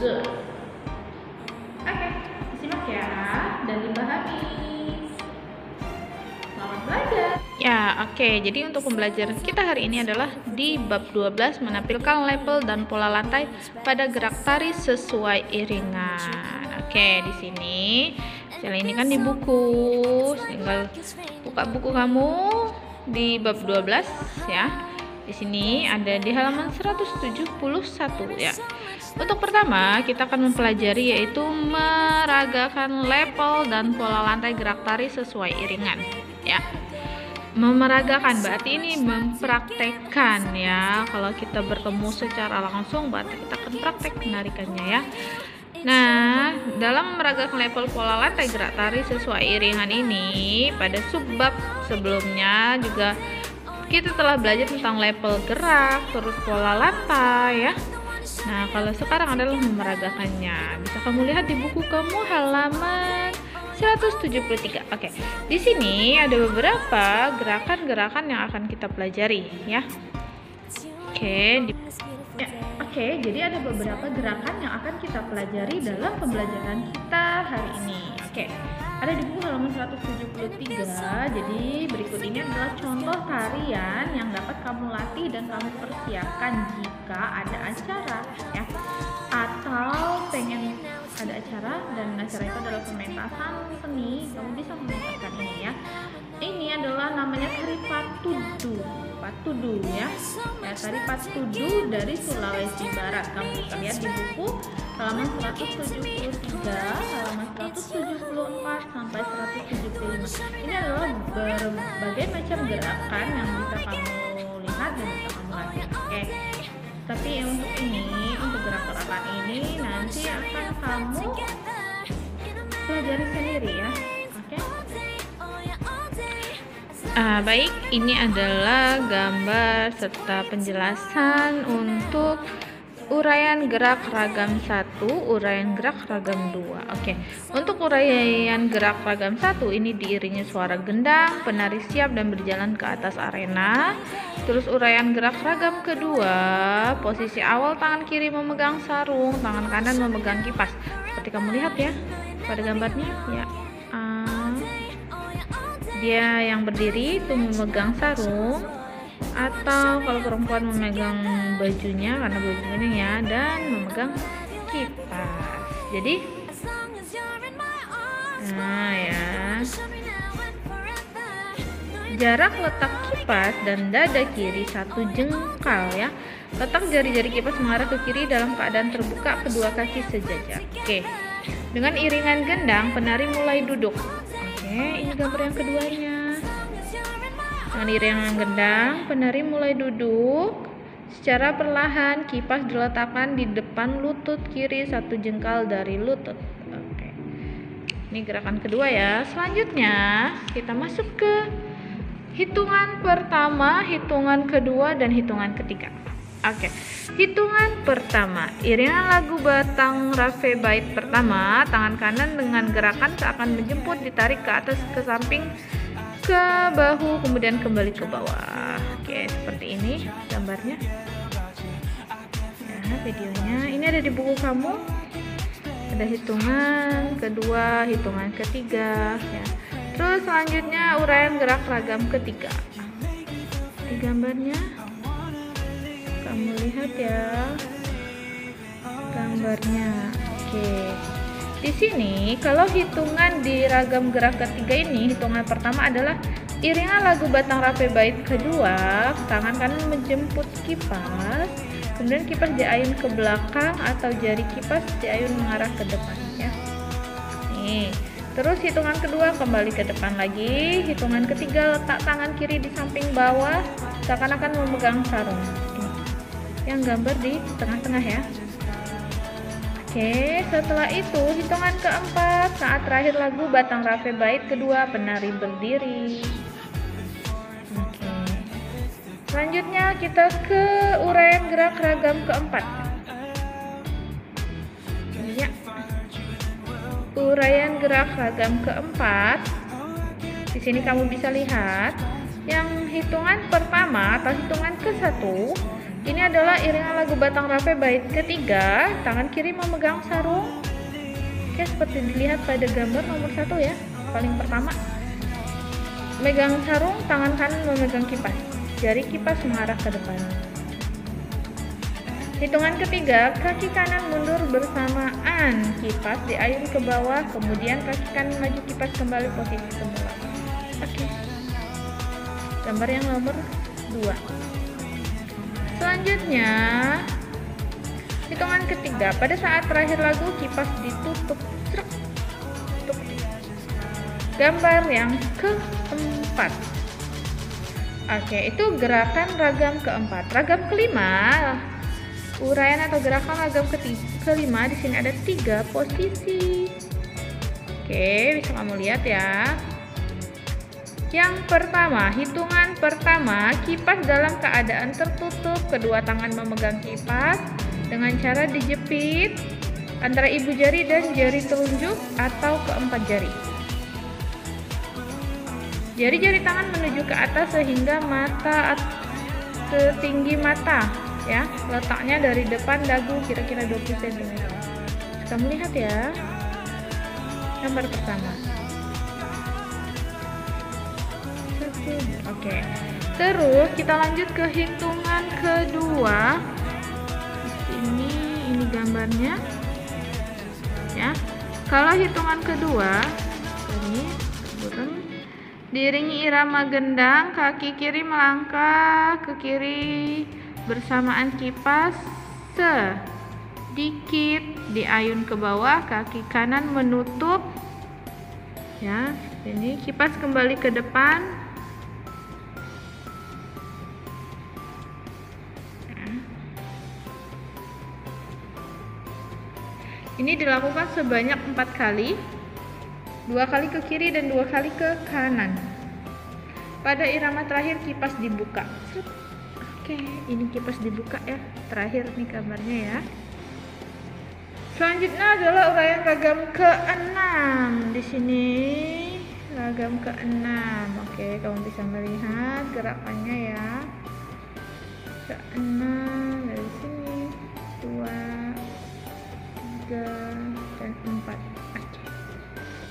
Good. Oke, disimak ya dan dipahami. Selamat belajar. Ya, oke. Jadi untuk pembelajaran kita hari ini adalah di bab 12 menampilkan label dan pola lantai pada gerak tari sesuai iringan. Oke, di sini misalnya ini kan di buku, tinggal buka buku kamu di bab 12 ya. Di sini ada di halaman 171 ya. Untuk pertama kita akan mempelajari yaitu meragakan label dan pola lantai gerak tari sesuai iringan ya. Memeragakan berarti ini mempraktekkan ya. Kalau kita bertemu secara langsung berarti kita akan praktek menarikannya ya. Nah, dalam meragakan label pola lantai gerak tari sesuai iringan ini pada subbab sebelumnya juga kita telah belajar tentang label gerak terus pola lantai ya. Nah, kalau sekarang adalah memeragakannya. Bisa kamu lihat di buku kamu halaman 173. Oke. Di sini ada beberapa gerakan-gerakan yang akan kita pelajari ya. Oke, jadi ada beberapa gerakan yang akan kita pelajari dalam pembelajaran kita hari ini. Oke. Ada di buku halaman 173. Jadi berikut ini adalah contoh tarian yang dapat kamu latih dan kamu persiapkan jika ada acara ya. Atau pengen ada acara dan acara itu adalah pementasan seni, kamu bisa mementaskan ini ya. Ini adalah namanya tari patudu ya. Ya, tari patudu dari Sulawesi Barat. Kamu bisa lihat di buku halaman 173, halaman 174 sampai 175. Ini adalah berbagai macam gerakan yang bisa kamu lihat dan bisa kamu latih. Oke. Tapi untuk gerakan ini nanti akan kamu pelajari sendiri ya. Oke. Baik, ini adalah gambar serta penjelasan untuk uraian gerak ragam 1, uraian gerak ragam 2. Oke. Untuk uraian gerak ragam 1 ini diiringi suara gendang, penari siap dan berjalan ke atas arena. Terus uraian gerak ragam kedua, posisi awal tangan kiri memegang sarung, tangan kanan memegang kipas. Seperti kamu lihat ya pada gambarnya ya. Dia yang berdiri itu memegang sarung, atau kalau perempuan memegang bajunya karena bajunya ya, dan memegang kipas. Jadi jarak letak kipas dan dada kiri 1 jengkal ya. Letak jari-jari kipas mengarah ke kiri dalam keadaan terbuka, kedua kaki sejajar. Oke. Dengan iringan gendang penari mulai duduk. Oke, ini gambar yang keduanya. Dengan iringan gendang penari mulai duduk. Secara perlahan kipas diletakkan di depan lutut kiri 1 jengkal dari lutut. Oke. Ini gerakan kedua ya. Selanjutnya kita masuk ke hitungan pertama, hitungan kedua, dan hitungan ketiga. Oke. Hitungan pertama, iringan lagu Batang Rafe bait pertama, tangan kanan dengan gerakan seakan menjemput ditarik ke atas ke samping ke bahu kemudian kembali ke bawah. Oke, seperti ini gambarnya. Ya, videonya ini ada di buku kamu. Ada hitungan kedua, hitungan ketiga ya. Terus selanjutnya uraian gerak ragam ketiga. Di gambarnya kamu lihat ya gambarnya. Oke. Di sini kalau hitungan di ragam gerak ketiga ini, hitungan pertama adalah iringan lagu Batang Rafe bait kedua, tangan kanan menjemput kipas, kemudian kipas diayun ke belakang atau jari kipas diayun mengarah ke depan ya. Nih. Terus hitungan kedua kembali ke depan lagi. Hitungan ketiga letak tangan kiri di samping bawah seakan-akan memegang sarung. Ini yang gambar di tengah-tengah ya. Oke, setelah itu hitungan keempat saat terakhir lagu Batang Rafe bait kedua penari berdiri. Oke. Selanjutnya kita ke uraian gerak ragam keempat. Ya. Uraian gerak ragam keempat. Di sini kamu bisa lihat yang hitungan pertama atau hitungan ke-1 Ini adalah iringan lagu Batang Rape bait ketiga. Tangan kiri memegang sarung. Oke, seperti dilihat pada gambar nomor 1 ya. Paling pertama, megang sarung, tangan kanan memegang kipas. Jari kipas mengarah ke depan. Hitungan ketiga, kaki kanan mundur bersamaan. Kipas diayun ke bawah, kemudian kaki kanan maju, kipas kembali posisi semula. Oke. Gambar yang nomor 2. Selanjutnya, hitungan ketiga, pada saat terakhir lagu kipas ditutup. Gambar yang keempat. Oke, itu gerakan ragam keempat. Ragam kelima, uraian atau gerakan ragam kelima, di sini ada 3 posisi. Oke, bisa kamu lihat ya. Yang pertama, hitungan pertama, kipas dalam keadaan tertutup, kedua tangan memegang kipas dengan cara dijepit antara ibu jari dan jari telunjuk atau keempat jari. Jari-jari tangan menuju ke atas sehingga mata setinggi mata ya, letaknya dari depan dagu kira-kira 20 cm. Kamu lihat ya. Gambar pertama. Oke. Terus kita lanjut ke hitungan kedua. Ini gambarnya. Ya. Kalau hitungan kedua, ini diiringi irama gendang, kaki kiri melangkah ke kiri bersamaan kipas, sedikit diayun ke bawah, kaki kanan menutup. Ya, ini kipas kembali ke depan. Ini dilakukan sebanyak 4 kali, 2 kali ke kiri dan 2 kali ke kanan. Pada irama terakhir kipas dibuka. Oke, ini kipas dibuka ya. Terakhir nih gambarnya ya. Selanjutnya adalah uraian ragam ke-6. Di sini ragam ke-6. Oke, kamu bisa melihat gerakannya ya. Ke-6 dari sini 2, 3 dan 4.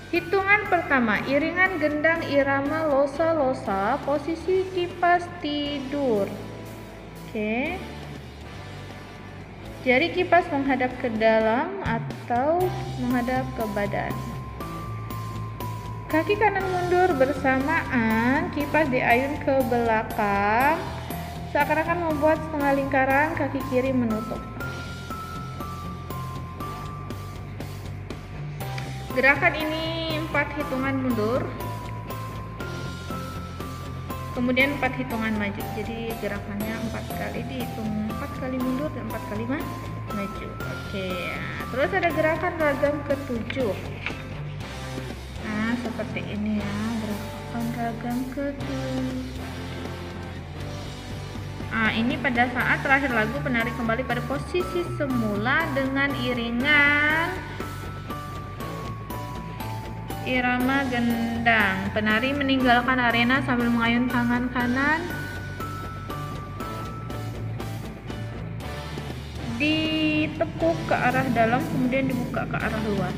Hitungan pertama, iringan gendang irama losa-losa, posisi kipas tidur. Oke. Jari kipas menghadap ke dalam atau menghadap ke badan. Kaki kanan mundur bersamaan, kipas diayun ke belakang, seakan-akan membuat setengah lingkaran, kaki kiri menutup. Gerakan ini 4 hitungan mundur, kemudian 4 hitungan maju. Jadi gerakannya 4 kali dihitung, 4 kali mundur dan 4 kali maju. Oke ya. Terus ada gerakan ragam ke-7. Nah, seperti ini ya, gerakan ragam ke-7. Nah, ini pada saat terakhir lagu penari kembali pada posisi semula dengan iringan irama gendang. Penari meninggalkan arena sambil mengayun tangan kanan, ditekuk ke arah dalam kemudian dibuka ke arah luar.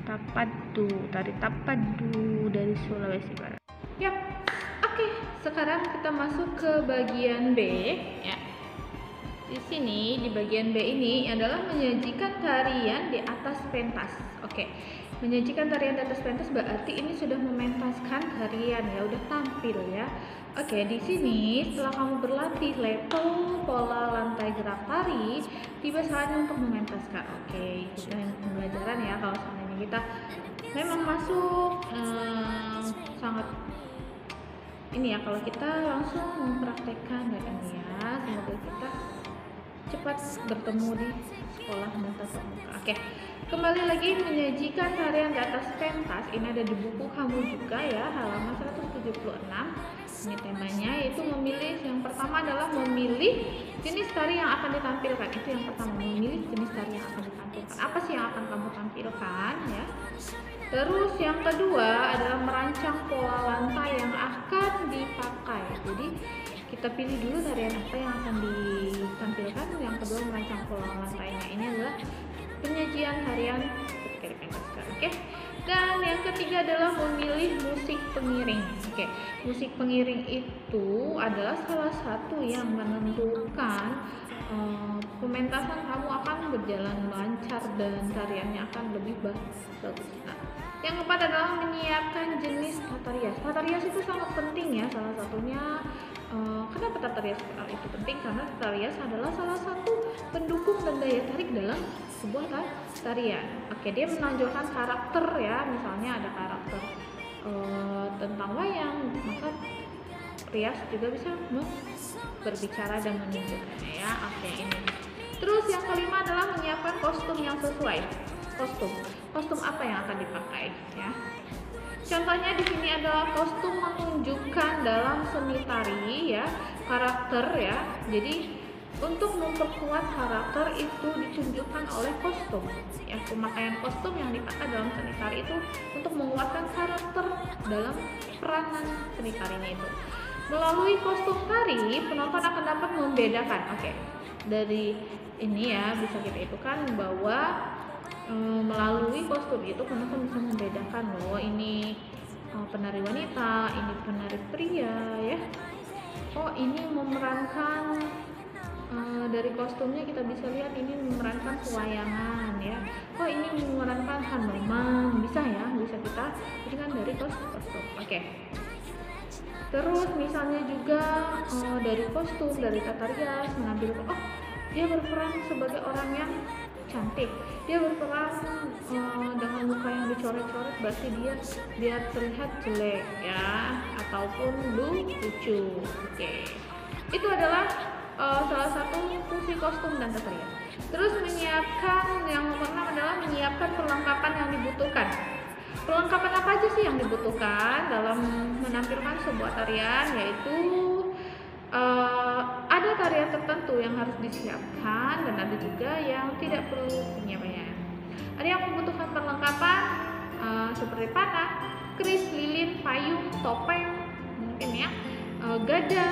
Tapadu, tari tapadu dari Sulawesi Barat. Yap. Oke, sekarang kita masuk ke bagian B ya. Di sini di bagian B ini adalah menyajikan tarian di atas pentas. Oke, menyajikan tarian di atas pentas berarti ini sudah mementaskan tarian ya, udah tampil ya. Oke, di sini setelah kamu berlatih level pola lantai gerak tari, tiba saatnya untuk mementaskan. Oke, itu pembelajaran ya. Kalau seandainya kita memang masuk sangat ini ya, kalau kita langsung mempraktekkan dan ini ya, semoga kita cepat bertemu di sekolah tatap muka. Oke, kembali lagi menyajikan tarian di atas pentas. Ini ada di buku kamu juga ya, halaman 176. Ini temanya yaitu memilih. Yang pertama adalah memilih jenis tari yang akan ditampilkan. Itu yang pertama, memilih jenis tari yang akan ditampilkan. Apa sih yang akan kamu tampilkan ya? Terus yang kedua adalah merancang pola lantai yang akan dipakai. Jadi kita pilih dulu tarian apa yang akan ditampilkan. Yang kedua merancang pola lantainya. Ini adalah penyajian harian ketika dipentaskan. Oke. Dan yang ketiga adalah memilih musik pengiring. Oke. Musik pengiring itu adalah salah satu yang menentukan pementasan kamu akan berjalan lancar dan tariannya akan lebih bagus. Nah, yang keempat adalah menyiapkan jenis tata rias. Tata rias itu sangat penting ya. Salah satunya kenapa tata rias itu penting? Karena tata rias adalah salah satu pendukung dan daya tarik dalam sebuah tarian. Oke, dia menonjolkan karakter ya. Misalnya ada karakter tentang wayang, maka rias juga bisa berbicara dan menunjukkannya ya. Oke, ini. Terus yang kelima adalah menyiapkan kostum yang sesuai. Kostum apa yang akan dipakai ya? Contohnya di sini adalah kostum menunjukkan dalam seni tari ya, karakter ya. Jadi untuk memperkuat karakter itu ditunjukkan oleh kostum. Ya, pemakaian kostum yang dipakai dalam seni tari itu untuk menguatkan karakter dalam peranan seni tarinya itu. Melalui kostum tari, penonton akan dapat membedakan. Oke, dari ini ya bisa kita itukan bahwa melalui kostum itu penonton bisa membedakan loh, ini penari wanita, ini penari pria ya. Oh, ini memerankan dari kostumnya kita bisa lihat ini memerankan pewayangan ya. Oh, ini memerankan Hanoman, bisa ya, bisa kita jadikan dari kostum. Oke. Terus misalnya juga dari kostum, dari tata rias menampilkan dia berperan sebagai orang yang cantik, dia berperan dengan muka yang dicoret-coret, berarti dia biar terlihat jelek ya, ataupun lucu. Oke. Itu adalah salah satu fungsi kostum dan tata rias. Terus menyiapkan, yang nomor 6 adalah menyiapkan perlengkapan yang dibutuhkan. Perlengkapan apa aja sih yang dibutuhkan dalam menampilkan sebuah tarian, yaitu ada tarian tertentu yang harus disiapkan dan ada juga yang tidak perlu penyiapannya. Ada yang membutuhkan perlengkapan seperti panah, keris, lilin, payung, topeng, mungkin ya, gada,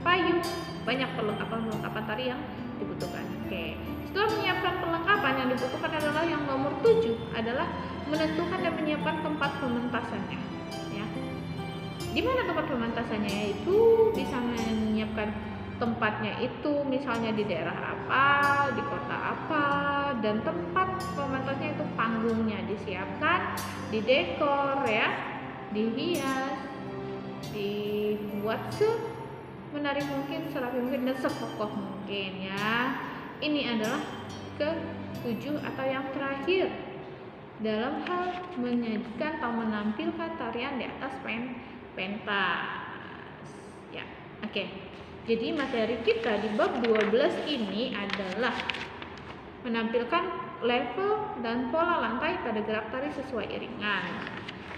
payung, banyak perlengkapan tari yang dibutuhkan. Oke. Setelah menyiapkan perlengkapan, yang dibutuhkan adalah yang nomor 7 adalah menentukan dan menyiapkan tempat pementasannya ya. Di mana tempat pementasannya, yaitu bisa menyiapkan tempatnya itu misalnya di daerah apa, di kota apa, dan tempat pementasannya itu panggungnya disiapkan, didekor ya, dihias, dibuat menarik mungkin, serapi mungkin, dan sekokoh mungkin ya. Ini adalah ke-7 atau yang terakhir dalam hal menyajikan atau menampilkan tarian di atas pentas ya. Oke. Jadi materi kita di bab 12 ini adalah menampilkan level dan pola lantai pada gerak tari sesuai iringan.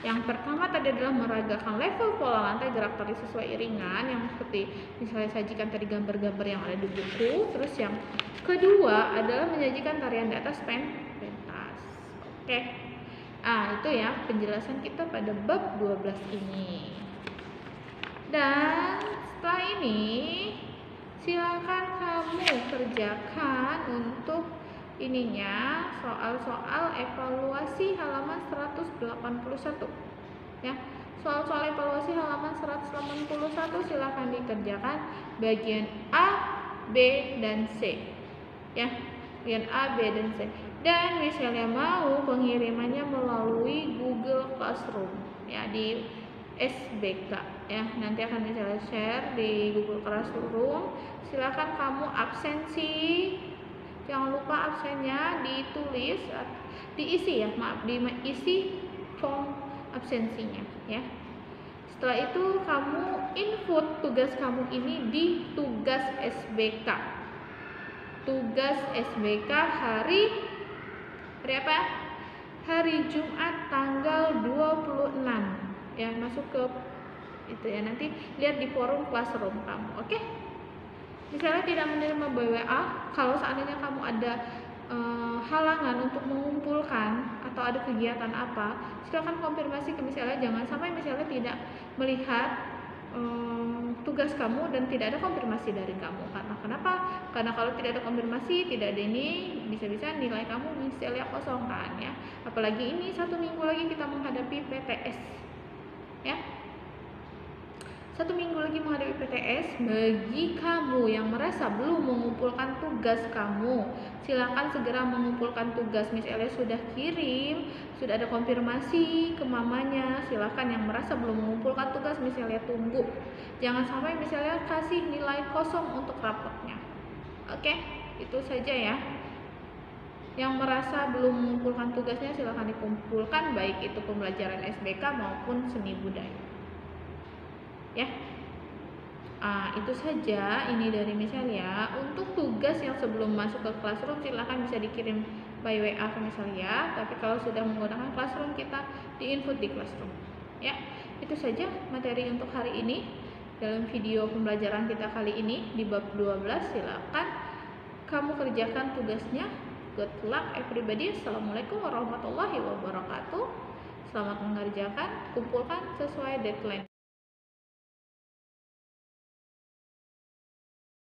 Yang pertama tadi adalah meragakan level pola lantai gerak tari sesuai iringan, yang seperti misalnya sajikan tadi gambar-gambar yang ada di buku. Terus yang kedua adalah menyajikan tarian di atas pentas. Oke. Itu ya penjelasan kita pada bab 12 ini. Dan setelah ini silakan kamu kerjakan untuk ininya soal-soal evaluasi halaman 181 ya. Soal-soal evaluasi halaman 181 silakan dikerjakan bagian A, B, dan C ya. Bagian A, B, dan C. Dan misalnya mau pengirimannya melalui Google Classroom ya, di SBK ya. Nanti akan misalnya share di Google Classroom. Silakan kamu absensi, jangan lupa absennya ditulis, diisi ya, diisi form absensinya ya. Setelah itu kamu input tugas kamu ini di tugas SBK. Tugas SBK hari apa? Hari Jumat tanggal 26 ya, masuk ke itu ya, nanti lihat di forum Classroom kamu. Oke? Misalnya tidak menerima BWA, kalau seandainya kamu ada halangan untuk mengumpulkan atau ada kegiatan apa, silakan konfirmasi ke misalnya. Jangan sampai misalnya tidak melihat tugas kamu dan tidak ada konfirmasi dari kamu. Karena kenapa? Karena kalau tidak ada konfirmasi, tidak ada ini, bisa-bisa nilai kamu misalnya kosong kan ya. Apalagi ini 1 minggu lagi kita menghadapi PTS ya. 1 minggu lagi menghadapi PTS. Bagi kamu yang merasa belum mengumpulkan tugas kamu, silakan segera mengumpulkan tugas. Misalnya sudah kirim, sudah ada konfirmasi ke mamanya, silakan. Yang merasa belum mengumpulkan tugas misalnya tunggu. Jangan sampai misalnya kasih nilai kosong untuk rapotnya. Oke, itu saja ya. Yang merasa belum mengumpulkan tugasnya silakan dikumpulkan, baik itu pembelajaran SBK maupun seni budaya. Ya, itu saja ini dari Misalia. Untuk tugas yang sebelum masuk ke classroom silahkan bisa dikirim by WA ke Misalia. Tapi kalau sudah menggunakan classroom, kita di-input di classroom. Ya, itu saja materi untuk hari ini dalam video pembelajaran kita kali ini di bab 12. Silakan kamu kerjakan tugasnya. Good luck everybody. Assalamualaikum warahmatullahi wabarakatuh. Selamat mengerjakan, kumpulkan sesuai deadline.